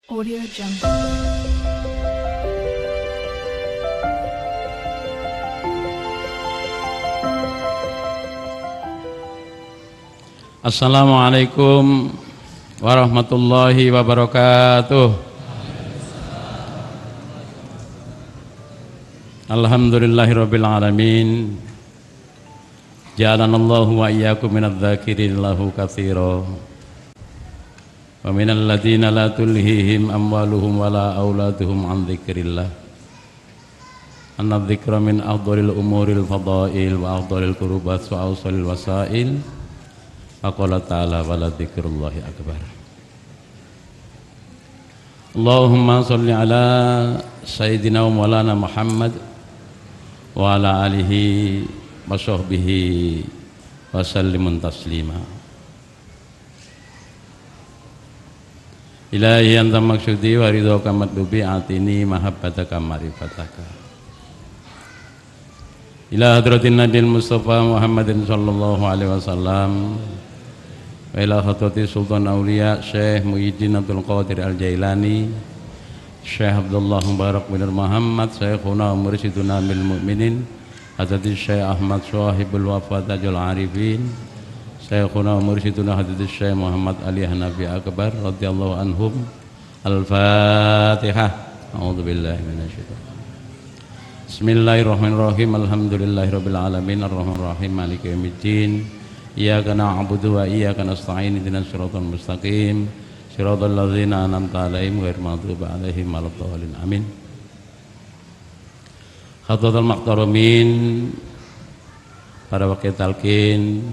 Audio Jungle. Assalamualaikum warahmatullahi wabarakatuh. Alhamdulillahirabbil alamin. Ja'alanallahu wa iyyakum minadz dzakirin lahu katsiran. Wa minal ladzina la tulhihim amwaluhum wala auladuhum an dzikrillah. Anna dzikra min afdhalil umuril fadail wa afdhalil qurbat wa awsalil wasail. Aqala ta'ala wala dzikrullahi akbar. Allahumma sholli ala sayyidina wa maulana Muhammad wa ala alihi wa sahbihi wa sallimun taslima. Ilahi anta maksudi wa ridhoka matlubi atini mahabbataka marifataka. Ila hadratin Nabil Mustafa Muhammadin sallallahu alaihi wasallam wa ila khatrati Sultan Aulia Syekh Muhyiddin Abdul Qadir Al-Jailani Syekh Abdullah Mubarak bin Muhammad Syekhuna Mursyiduna Mil Mu'minin Hadati Syekh Ahmad Syahibul Wafat Tajul Arifin Syekhuna Mursyiduna Hadati Syekh Muhammad Ali Hanafi Akbar radhiyallahu anhum. Al-Fatihah. A'udzu billahi minasyaitonir. Bismillahirrahmanirrahim. Alhamdulillahirabbil alamin arrahmanir rahim maliki yaumiddin. Iyyaka na'budu wa iyyaka nasta'in ihdinas siratal mustaqim siratal ladzina an'amta 'alaihim ghairil maghdubi 'alaihim waladdallin. Amin. Hadratul muhtaramin, para wakil talqin,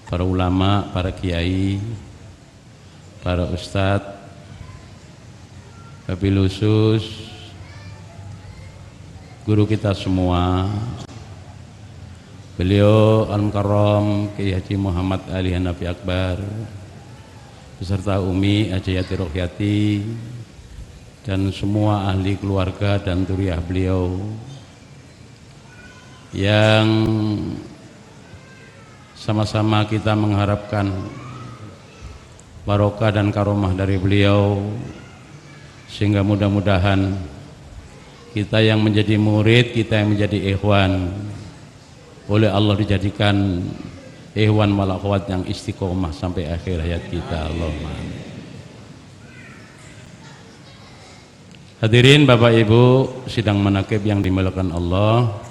para ulama, para kiai, para ustadz, wabil khusus guru kita semua, beliau Al-Mukarram Kiai Haji Muhammad Ali Hanafi Akbar beserta Umi Ajayati Rohyati dan semua ahli keluarga dan dzurriyyah beliau yang sama-sama kita mengharapkan barokah dan karomah dari beliau, sehingga mudah-mudahan kita yang menjadi murid, kita yang menjadi ikhwan oleh Allah dijadikan ikhwan wal akhwat yang istiqomah sampai akhir hayat kita. Allahumma amin. Hadirin Bapak Ibu sidang manaqib yang dimuliakan Allah,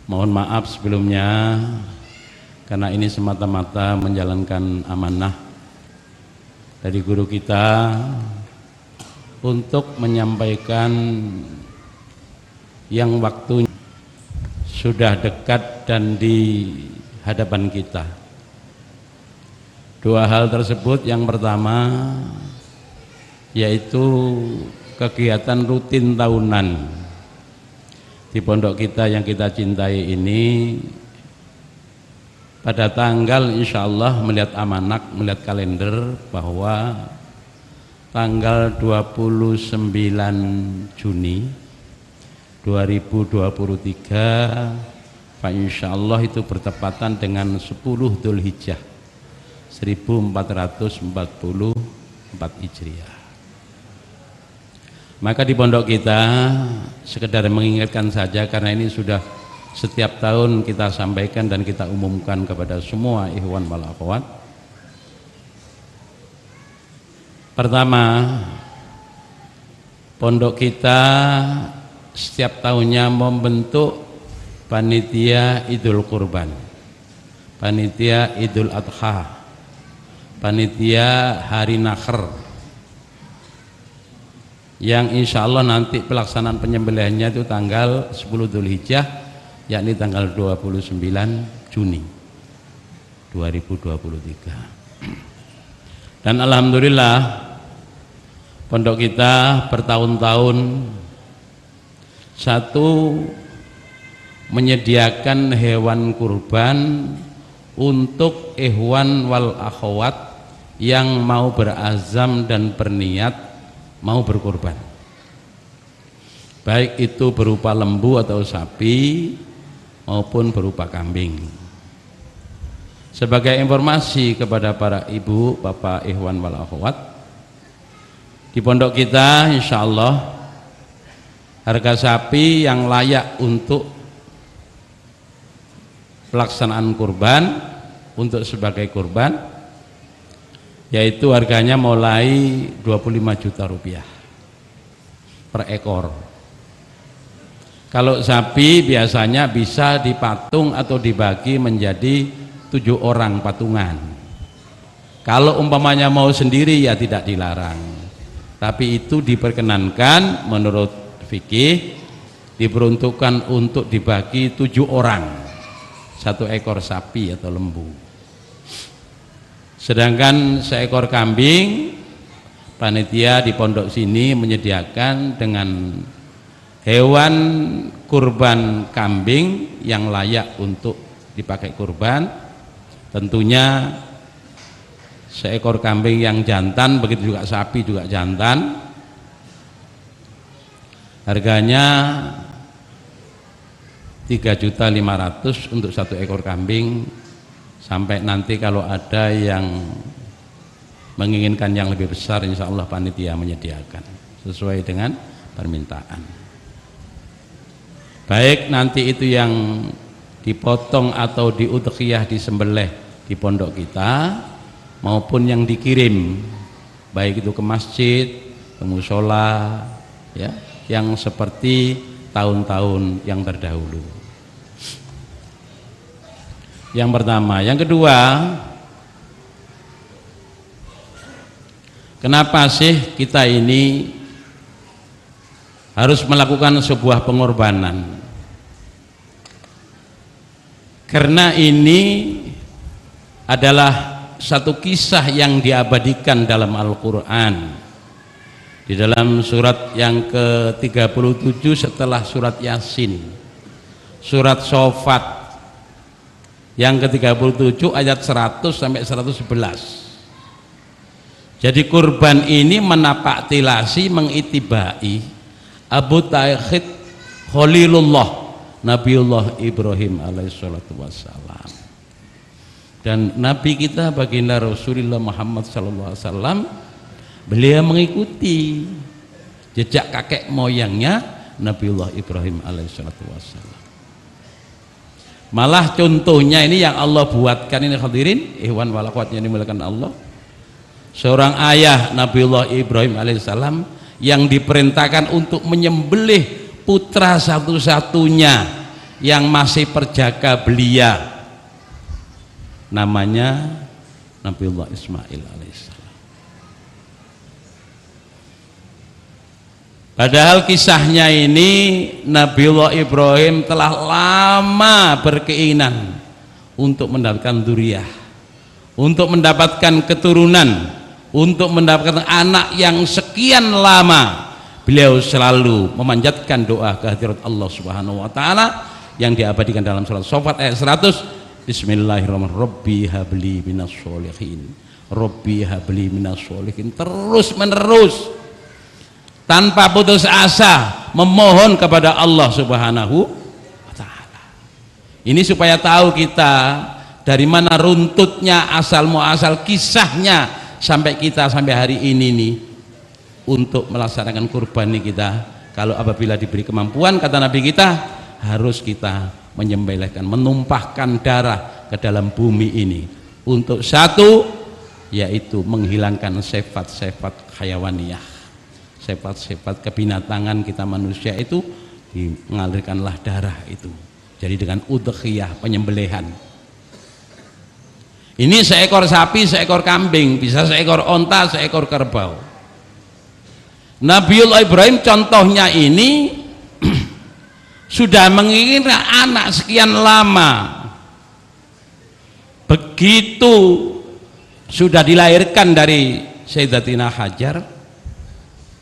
mohon maaf sebelumnya karena ini semata-mata menjalankan amanah dari guru kita untuk menyampaikan yang waktunya sudah dekat dan di hadapan kita. Dua hal tersebut, yang pertama yaitu kegiatan rutin tahunan di pondok kita yang kita cintai ini pada tanggal insyaallah melihat amanak, melihat kalender bahwa tanggal 29 Juni 2023 Pak insyaallah itu bertepatan dengan 10 Dzulhijjah 1444 Hijriah. Maka di pondok kita sekedar mengingatkan saja, karena ini sudah setiap tahun kita sampaikan dan kita umumkan kepada semua ikhwan wal akhwat. Pertama, pondok kita setiap tahunnya membentuk panitia Idul Kurban, panitia Idul Adha, panitia Hari Nakhr, yang insya Allah nanti pelaksanaan penyembelihannya itu tanggal 10 Dzulhijjah, yakni tanggal 29 Juni 2023. Dan alhamdulillah pondok kita bertahun-tahun satu menyediakan hewan kurban untuk ikhwan wal akhwat yang mau berazam dan berniat mau berkurban, baik itu berupa lembu atau sapi maupun berupa kambing. Sebagai informasi kepada para ibu, bapak, ikhwan wal akhwat, Di pondok kita insya Allah harga sapi yang layak untuk pelaksanaan kurban, untuk sebagai kurban, yaitu harganya mulai 25 juta rupiah per ekor. Kalau sapi biasanya bisa dipatung atau dibagi menjadi 7 orang patungan. Kalau umpamanya mau sendiri ya tidak dilarang, tapi itu diperkenankan menurut fikih, diperuntukkan untuk dibagi 7 orang satu ekor sapi atau lembu. Sedangkan seekor kambing, panitia di pondok sini menyediakan dengan hewan kurban kambing yang layak untuk dipakai kurban. Tentunya seekor kambing yang jantan, begitu juga sapi juga jantan, harganya 3.500.000 untuk satu ekor kambing, sampai nanti kalau ada yang menginginkan yang lebih besar, insya Allah panitia menyediakan sesuai dengan permintaan. Baik nanti itu yang dipotong atau diudhiyah, disembelih di pondok kita, maupun yang dikirim, baik itu ke masjid, ke musola, ya, yang seperti tahun-tahun yang terdahulu. Yang pertama. Yang kedua, kenapa sih kita ini harus melakukan sebuah pengorbanan? Karena ini adalah satu kisah yang diabadikan dalam Al-Quran, di dalam surat yang ke-37 setelah surat Yasin, surat Shofat yang ke-37 ayat 100 sampai 111. Jadi kurban ini menapaktilasi, mengitibai Abu Takhid Khalilullah Nabiullah Ibrahim alaihissalatu wassalam, dan Nabi kita baginda Rasulullah Muhammad sallallahu alaihi wasallam, beliau mengikuti jejak kakek moyangnya Nabiullah Ibrahim alaihissalatu wassalam. Malah contohnya ini yang Allah buatkan ini, hadirin ikhwan wal akhwat yang dimuliakan Allah, seorang ayah Nabiullah Ibrahim alaihissalam yang diperintahkan untuk menyembelih putra satu-satunya yang masih perjaka belia, namanya Nabiullah Ismail alaihissalam. Padahal kisahnya ini Nabiullah Ibrahim telah lama berkeinginan untuk mendapatkan dzurriyyah, untuk mendapatkan keturunan, untuk mendapatkan anak yang sekian lama. Beliau selalu memanjatkan doa kehadirat Allah Subhanahu wa taala yang diabadikan dalam surat Shofat ayat 100. Bismillahirrahmanirrahim. Rabbi habli minas sholihin. Rabbi habli minas sholihin. Terus menerus tanpa putus asa memohon kepada Allah Subhanahu wa taala. Ini supaya tahu kita dari mana runtutnya, asal muasal kisahnya sampai kita sampai hari ini nih untuk melaksanakan kurban ini kita. Kalau apabila diberi kemampuan, kata Nabi kita, harus kita menyembelihkan, menumpahkan darah ke dalam bumi ini untuk satu, yaitu menghilangkan sifat-sifat hayawaniyah, sifat-sifat kebinatangan kita manusia itu, mengalirkanlah darah itu. Jadi dengan udhiyah, penyembelihan. Ini seekor sapi, seekor kambing, bisa seekor onta, seekor kerbau. Nabiullah Ibrahim contohnya ini sudah menginginkan anak sekian lama. Begitu sudah dilahirkan dari Sayyidatina Hajar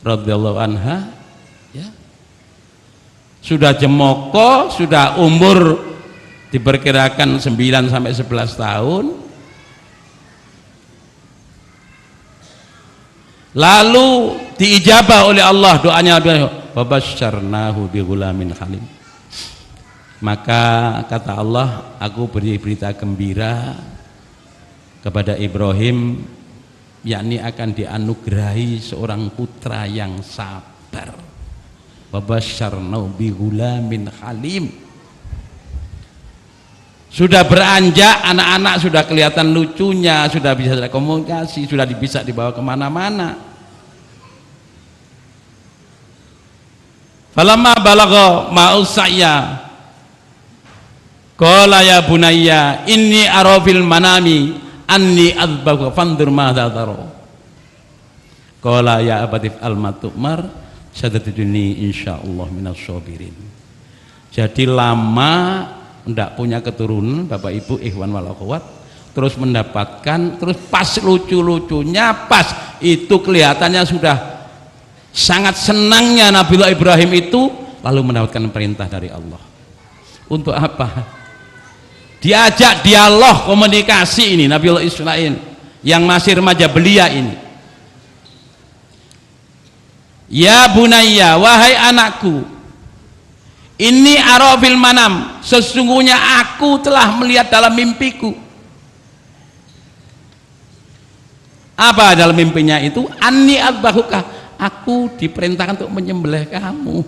radhiyallahu anha, ya, sudah jemoko, sudah umur diperkirakan 9 sampai 11 tahun, lalu diijabah oleh Allah doanya, wabasyarnahu bighulamin halim. Maka kata Allah, aku beri berita gembira kepada Ibrahim yakni akan dianugerahi seorang putra yang sabar. Wabasyarnau bi ghulamin halim. Sudah beranjak, anak-anak sudah kelihatan lucunya, sudah bisa komunikasi, sudah bisa dibawa kemana-mana. Falamma balagha ma'usaya qala ya bunayya inni ara fil manami anni adzbahu fandur madza tara. Qala ya abati al-matumar sadatuni insyaallah minas sabirin. Jadi lama ndak punya keturunan Bapak Ibu ikhwan wal akhwat, terus mendapatkan, terus pas lucu-lucunya, pas itu kelihatannya sudah sangat senangnya Nabiullah Ibrahim itu, lalu mendapatkan perintah dari Allah. Untuk apa? Diajak dialog komunikasi ini Nabiullah Ismail yang masih remaja belia ini. Ya bunayya, wahai anakku, ini ara fil manam, sesungguhnya aku telah melihat dalam mimpiku. Apa dalam mimpinya itu? Anni adbahuka, aku diperintahkan untuk menyembelih kamu.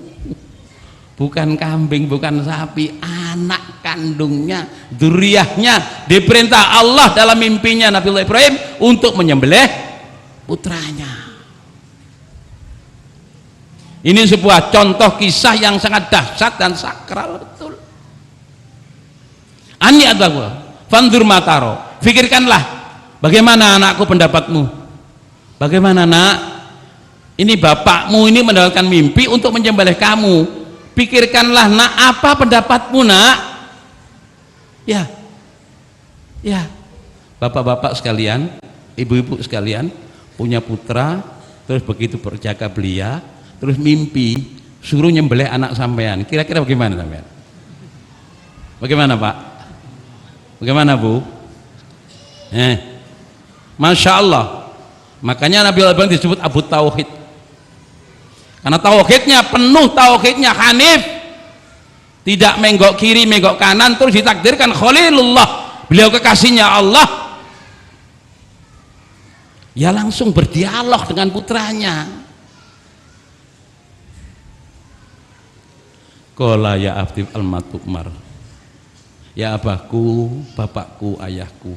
Bukan kambing, bukan sapi, anak kandungnya, dzurriyyahnya, diperintah Allah dalam mimpinya Nabiullah Ibrahim untuk menyembelih putranya. Ini sebuah contoh kisah yang sangat dahsyat dan sakral betul. Ani adzahu fandur mataro, pikirkanlah bagaimana anakku pendapatmu, bagaimana nak, ini bapakmu ini mendapatkan mimpi untuk menyembelih kamu, pikirkanlah nak, apa pendapatmu nak? Ya bapak-bapak sekalian, ibu-ibu sekalian, punya putra terus begitu berjaga belia, terus mimpi suruh nyembelih anak sampean, kira-kira bagaimana sampean? Bagaimana Pak? Bagaimana Bu? Masya Allah, makanya Nabi Ibrahim disebut Abu Tauhid, karena tauhidnya penuh, tauhidnya hanif, tidak menggok kiri menggok kanan, terus ditakdirkan Khalilullah, beliau kekasihnya Allah, ya langsung berdialog dengan putranya. Qala ya abdi al-matumar, ya abahku, bapakku, ayahku,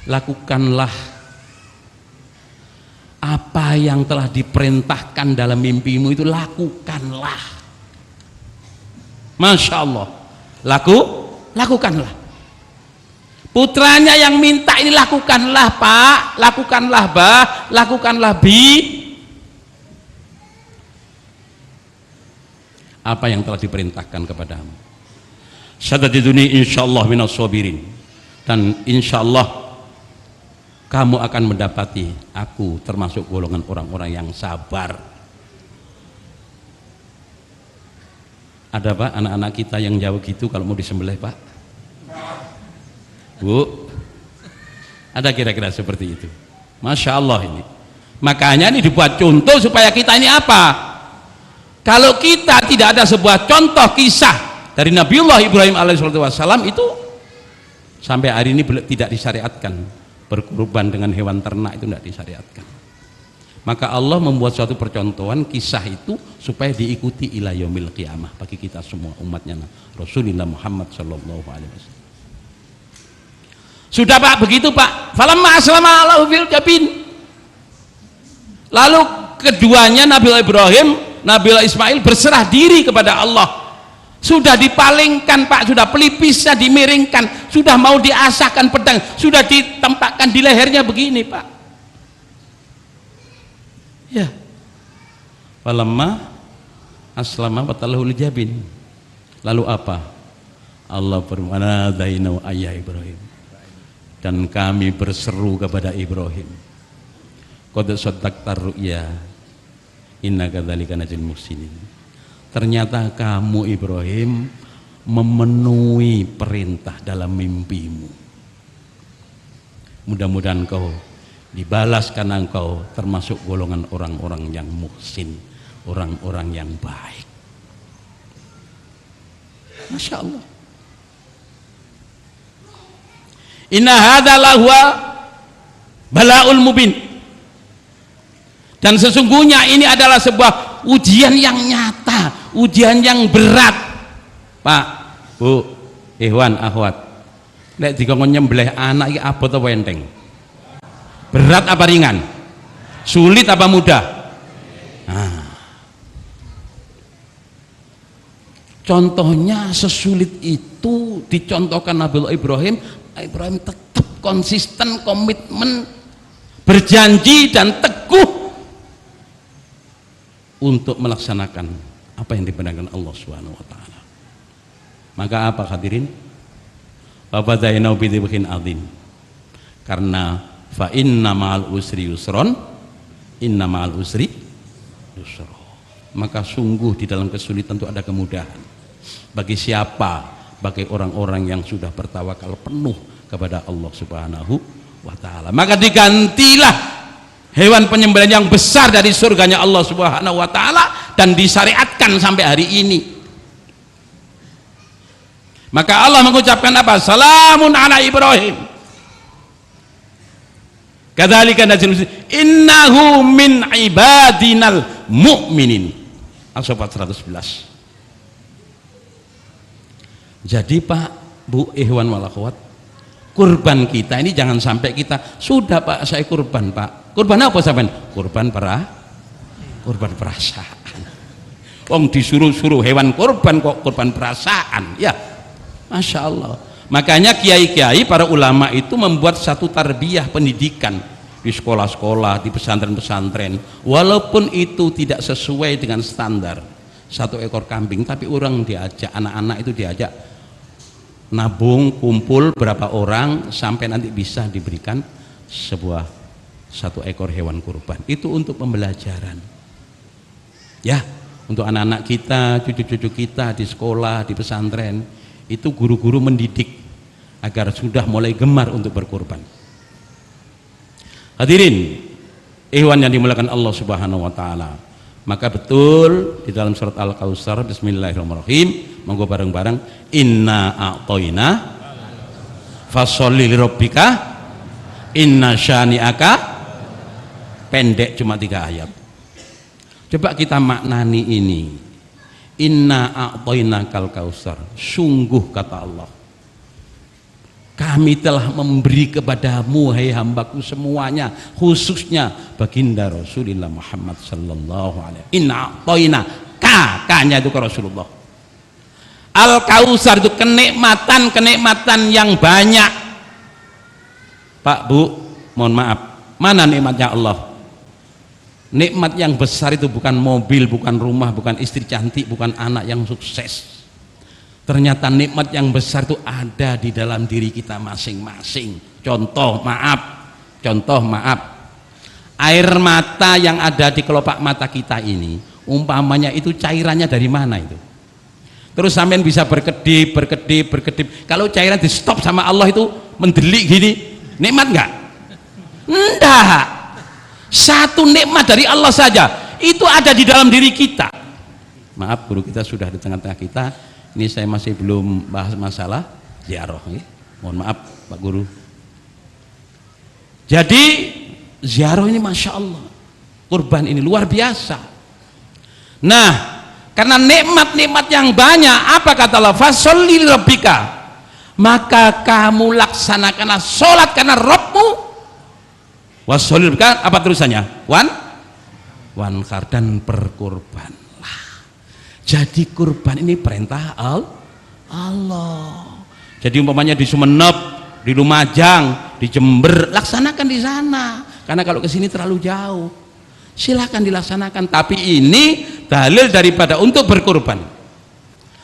lakukanlah apa yang telah diperintahkan dalam mimpimu itu, lakukanlah. Masya Allah, lakukanlah. Putranya yang minta ini, lakukanlah Pak, lakukanlah Bah, lakukanlah Bi, apa yang telah diperintahkan kepadamu. Satajiduni insyaallah minas sabirin, dan insyaallah kamu akan mendapati aku termasuk golongan orang-orang yang sabar. Ada Pak anak-anak kita yang jauh gitu kalau mau disembelih Pak? Bu, ada kira-kira seperti itu? Masya Allah ini. Makanya ini dibuat contoh supaya kita ini apa? Kalau kita tidak ada sebuah contoh kisah dari Nabiullah Ibrahim alaihissalam, itu sampai hari ini tidak disyariatkan berkurban dengan hewan ternak, itu tidak disyariatkan. Maka Allah membuat suatu percontohan kisah itu supaya diikuti ila yaumil qiyamah bagi kita semua umatnya Rasulullah Muhammad sallallahu alaihi wasallam. Sudah Pak, begitu Pak. Falamma aslama Allahu fil jabin. Lalu keduanya Nabiullah Ibrahim, Nabiullah Ismail berserah diri kepada Allah. Sudah dipalingkan Pak, sudah pelipisnya dimiringkan, sudah mau diasahkan pedang, sudah ditempatkan di lehernya begini Pak. Ya. Falamma aslama watallahu lijabin. Lalu apa? Allah berfirman, "Dainau ayya Ibrahim." Dan kami berseru kepada Ibrahim. Qad saddaqta ru'ya. Inna kadzalika najzil muhsinin. Ternyata kamu Ibrahim memenuhi perintah dalam mimpimu. Mudah-mudahan kau dibalas karena engkau termasuk golongan orang-orang yang muhsin, orang-orang yang baik. Masya Allah. Inna hadza lahwa balaul mubin. Dan sesungguhnya ini adalah sebuah ujian yang nyata, ujian yang berat. Pak, Bu, Ikhwan, akhwat, nek dikongkon nyembelih anak iki abot apa enteng? Berat apa ringan? Sulit apa mudah? Nah, contohnya sesulit itu dicontohkan Nabi Ibrahim. Ibrahim tetap konsisten, komitmen, berjanji dan teguh untuk melaksanakan apa yang dibenarkan Allah Subhanahu wa taala. Maka apa hadirin? Wabadainau bidibhin adzim. Karena fa inna ma'al usri yusron, inna ma'al usri yusron. Maka sungguh di dalam kesulitan itu ada kemudahan. Bagi siapa? Bagi orang-orang yang sudah bertawakal penuh kepada Allah Subhanahu wa taala. Maka digantilah hewan penyembelihan yang besar dari surganya Allah Subhanahu wa taala dan disyariatkan sampai hari ini. Maka Allah mengucapkan apa? Salamun ala Ibrahim. Kadzalika najzil innahu min ibadinal mu'minin. As-Saffat 111. Jadi Pak, Bu, Ikhwan wal akhwat, kurban kita ini jangan sampai kita sudah Pak saya kurban Pak. Kurban apa sampean? Kurban perasaan. Wong disuruh-suruh hewan kurban kok kurban perasaan. Ya, Masya Allah. Makanya kiai-kiai para ulama itu membuat satu tarbiyah pendidikan di sekolah-sekolah, di pesantren-pesantren, walaupun itu tidak sesuai dengan standar 1 ekor kambing, tapi orang diajak, anak-anak itu diajak nabung, kumpul berapa orang sampai nanti bisa diberikan sebuah 1 ekor hewan kurban. Itu untuk pembelajaran ya, untuk anak-anak kita, cucu-cucu kita di sekolah, di pesantren. Itu guru-guru mendidik agar sudah mulai gemar untuk berkurban. Hadirin ikhwan yang dimuliakan Allah Subhanahu wa taala, maka betul di dalam surat Al-Kautsar, bismillahirrahmanirrahim, monggo bareng-bareng, inna a'toina fasholli lirabbika inna syani'aka, pendek cuma 3 ayat. Coba kita maknani ini. Inna a'toina kal kautsar, sungguh kata Allah, kami telah memberi kepadamu hai hambaku semuanya, khususnya baginda Rasulullah Muhammad sallallahu alaihi wasallam. Inna a'toina, kakaknya itu ke Rasulullah. Al-Kautsar itu kenikmatan yang banyak. Pak, Bu, mohon maaf, mana nikmatnya Allah? Nikmat yang besar itu bukan mobil, bukan rumah, bukan istri cantik, bukan anak yang sukses. Ternyata nikmat yang besar itu ada di dalam diri kita masing-masing. Contoh maaf, air mata yang ada di kelopak mata kita ini, umpamanya itu cairannya dari mana itu? Terus sampean bisa berkedip. Kalau cairan di stop sama Allah itu mendelik gini, nikmat enggak? Enggak. Satu nikmat dari Allah saja itu ada di dalam diri kita. Maaf, guru kita sudah di tengah-tengah kita. Ini saya masih belum bahas masalah ziarah ya. Mohon maaf Pak Guru. Jadi ziarah ini Masya Allah, kurban ini luar biasa. Nah, karena nikmat-nikmat yang banyak, apa kata Allah? Fasholli lirabbika, maka kamu laksanakanlah sholat karena Rabbmu. Washolli lirabbika, apa terusannya? Wanhar, dan berkurbanlah. Jadi kurban ini perintah Allah. Jadi umpamanya di Sumeneb, di Lumajang, di Jember, laksanakan di sana. Karena kalau ke sini terlalu jauh, silahkan dilaksanakan. Tapi ini dalil daripada untuk berkurban.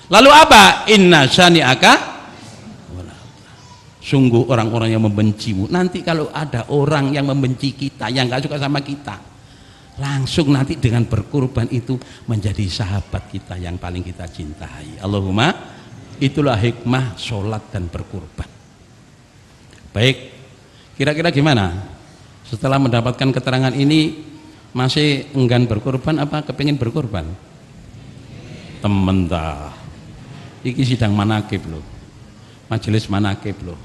Lalu apa? Inna syani'aka, sungguh orang-orang yang membencimu. Nanti kalau ada orang yang membenci kita, yang gak suka sama kita, langsung nanti dengan berkurban itu menjadi sahabat kita yang paling kita cintai. Allahumma, itulah hikmah sholat dan berkurban. Baik, kira-kira gimana? Setelah mendapatkan keterangan ini, masih enggan berkurban apa kepingin berkurban? Temen dah, iki sidang manakib loh, majelis manakib loh.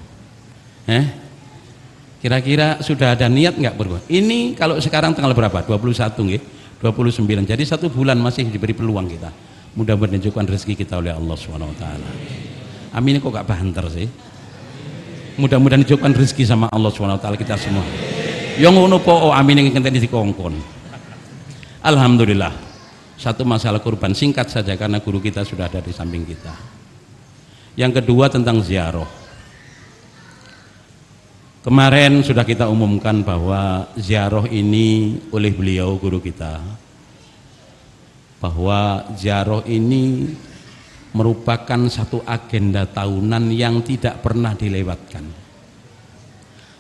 Kira-kira sudah ada niat nggak bro? Ini kalau sekarang tanggal berapa? 21 nggih. 29. Jadi 1 bulan masih diberi peluang kita. Mudah-mudahan ditunjukkan rezeki kita oleh Allah Subhanahu wa taala. Amin kok gak banter sih. Mudah-mudahan ditunjukkan rezeki sama Allah Subhanahu wa taala kita semua. Yang ngono po amin yang ngenteni dikongkon. Alhamdulillah. Satu masalah kurban singkat saja karena guru kita sudah ada di samping kita. Yang kedua tentang ziarah. Kemarin sudah kita umumkan bahwa ziarah ini oleh beliau guru kita, bahwa ziarah ini merupakan satu agenda tahunan yang tidak pernah dilewatkan,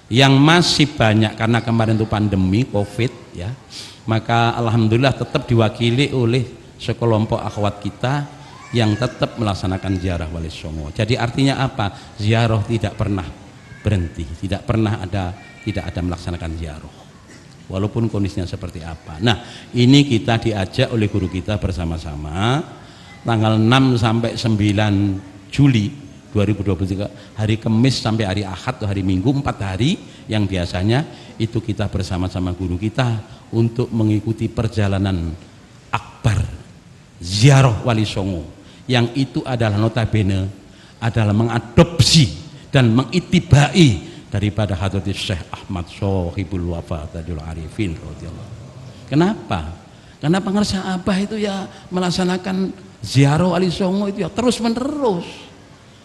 yang masih banyak karena kemarin itu pandemi COVID ya, maka alhamdulillah tetap diwakili oleh sekelompok akhwat kita yang tetap melaksanakan ziarah Wali Songo. Jadi artinya apa? Ziarah tidak pernah berhenti, tidak ada melaksanakan ziarah walaupun kondisinya seperti apa. Nah, ini kita diajak oleh guru kita bersama-sama tanggal 6 sampai 9 Juli 2023, hari Kamis sampai hari Ahad atau hari Minggu, 4 hari yang biasanya itu kita bersama-sama guru kita untuk mengikuti perjalanan akbar ziarah Wali Songo, yang itu adalah notabene adalah mengadopsi dan mengitibai daripada Hadratus Syekh Ahmad Sohibul Wafa Tajul Arifin radhiyallahu. Kenapa? Karena pengersa Abah itu ya melaksanakan ziarah Wali Songo itu ya terus menerus.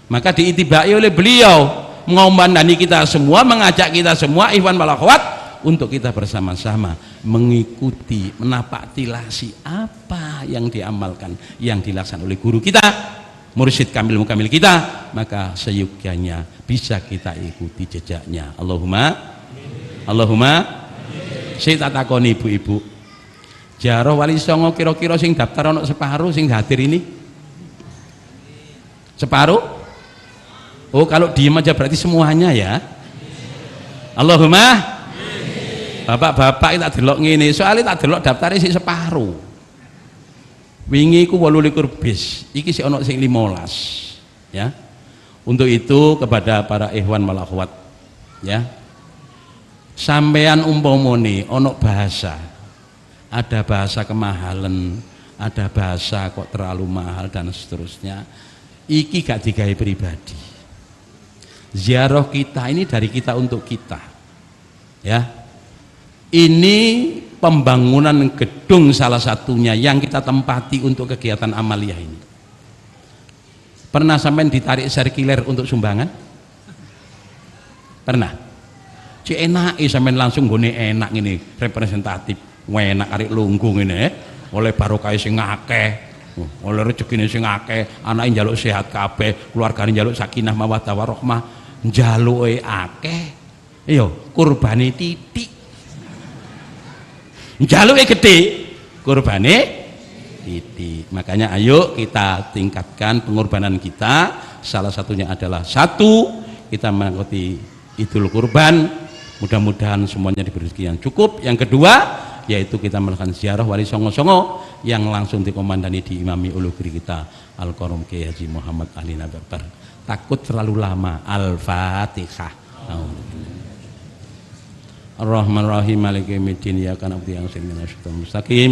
Maka diitibai oleh beliau, mengomandani kita semua, mengajak kita semua ikhwan wal akhwat untuk kita bersama-sama mengikuti, menapak tilasi apa yang diamalkan, yang dilaksanakan oleh guru kita, mursyid kamil mukamil kita, maka seyogyanya bisa kita ikuti jejaknya. Allahumma saya tak takoni ibu-ibu, ziarah Wali Songo kira-kira sing daftar ono separuh sing hadir ini? Separuh? Oh, kalau diem aja berarti semuanya ya. Allahumma. Bapak-bapak tak delok ngene, soalnya tak delok daftarnya sih separuh. Wingi ku 28 bis, iki sih ono sing 15 ya. Untuk itu kepada para ikhwan wal akhwat ya, sampean umpamane ono bahasa, ada bahasa kemahalan, ada bahasa kok terlalu mahal dan seterusnya, iki gak digawe pribadi. Ziarah kita ini dari kita untuk kita ya. Ini pembangunan gedung salah satunya yang kita tempati untuk kegiatan amaliyah ini. Pernah sampai ditarik sirkuler untuk sumbangan? Pernah? Cik enak sampai langsung gone enak ini representatif, enak arek lunggung ini oleh barokah sing akeh, oleh rezekine sing akeh, anake njaluk sehat kabeh, keluargane njaluk sakinah mawaddah warahmah, njaluke akeh. Iya, kurbane titik. Njaluke gede, kurbane titik. Makanya ayo kita tingkatkan pengorbanan kita. Salah satunya adalah satu, kita mengikuti Idul Kurban. Mudah-mudahan semuanya diberi rezeki yang cukup. Yang kedua, yaitu kita melakukan ziarah Wali Songo-songo yang langsung dikomandani diimami oleh guru kita Al-Qarom Kiai Haji Muhammad Ali Nababar. Takut terlalu lama. Al-Fatihah. Ar-Rahman Rahim Maliki Yaumiddin Iyyaka na'budu wa iyyaka nasta'in mustaqim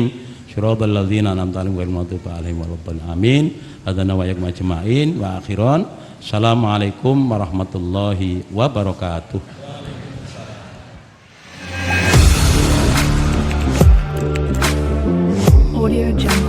Shiratal ladzina an'amta 'alaihim ghairil maghdubi 'alaihim waladdallin amin. Hadana wa iyyakum ajma'in wa akhiran. Assalamualaikum warahmatullahi wabarakatuh. Audio Jungle.